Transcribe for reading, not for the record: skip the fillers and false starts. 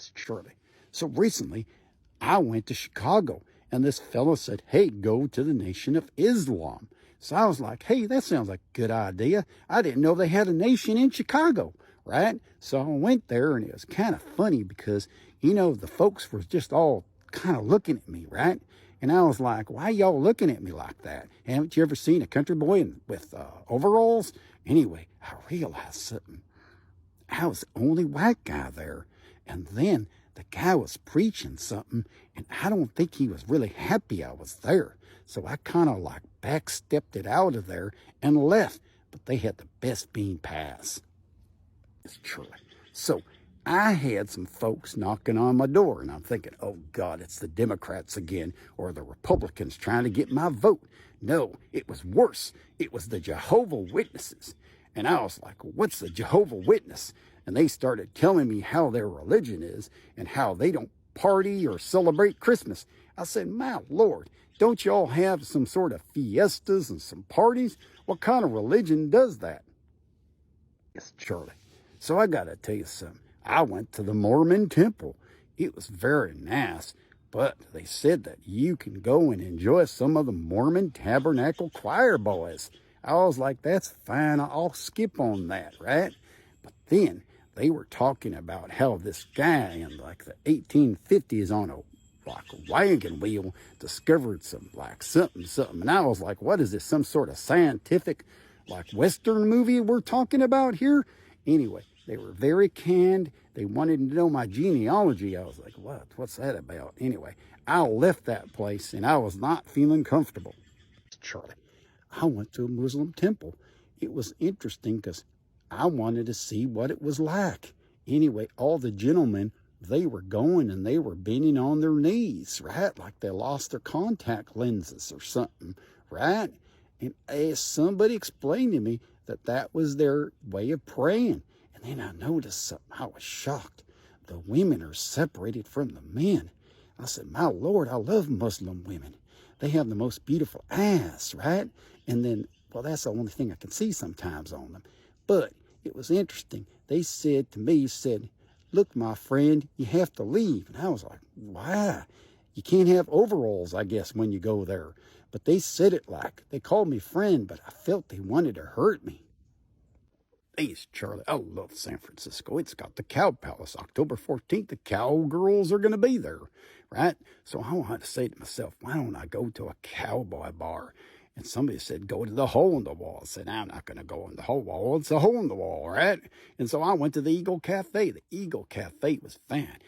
Yes, surely. So recently, I went to Chicago, and this fellow said, hey, go to the Nation of Islam. So I was like, hey, that sounds like a good idea. I didn't know they had a nation in Chicago, right? So I went there, and it was kind of funny because, the folks were just all kind of looking at me, right? And I was like, why y'all looking at me like that? Haven't you ever seen a country boy with overalls? Anyway, I realized something. I was the only white guy there. And then the guy was preaching something, and I don't think he was really happy I was there. So I kind of like backstepped it out of there and left. But they had the best bean pass. It's true. So I had some folks knocking on my door, and I'm thinking, oh God, it's the Democrats again, or the Republicans trying to get my vote. No, it was worse. It was the Jehovah Witnesses. And I was like, what's the Jehovah Witness? And they started telling me how their religion is and how they don't party or celebrate Christmas. I said, my Lord, don't y'all have some sort of fiestas and some parties? What kind of religion does that? Yes, Charlie. So I got to tell you something. I went to the Mormon temple. It was very nice, but they said that you can go and enjoy some of the Mormon Tabernacle Choir boys. I was like, that's fine. I'll skip on that, right? But then they were talking about how this guy in like the 1850s on a wagon wheel discovered some something. And I was like, what is this? Some sort of scientific Western movie we're talking about here? Anyway, they were very canned. They wanted to know my genealogy. I was like, what's that about? Anyway, I left that place and I was not feeling comfortable. Charlie, I went to a Muslim temple. It was interesting because I wanted to see what it was like. Anyway, all the gentlemen, they were going and they were bending on their knees, right? Like they lost their contact lenses or something, right? And somebody explained to me that was their way of praying. And then I noticed something. I was shocked. The women are separated from the men. I said, my Lord, I love Muslim women. They have the most beautiful ass, right? And then, well, that's the only thing I can see sometimes on them. But it was interesting. They said to me, look, my friend, you have to leave. And I was like, why? You can't have overalls, I guess, when you go there. But they said it they called me friend, but I felt they wanted to hurt me. Hey, Charlie, I love San Francisco. It's got the Cow Palace. October 14th, the cowgirls are going to be there, right? So I wanted to say to myself, why don't I go to a cowboy bar? And somebody said, go to the hole in the wall. I said, I'm not going to go in the hole wall. It's a hole in the wall, right? And so I went to the Eagle Cafe. The Eagle Cafe was fine.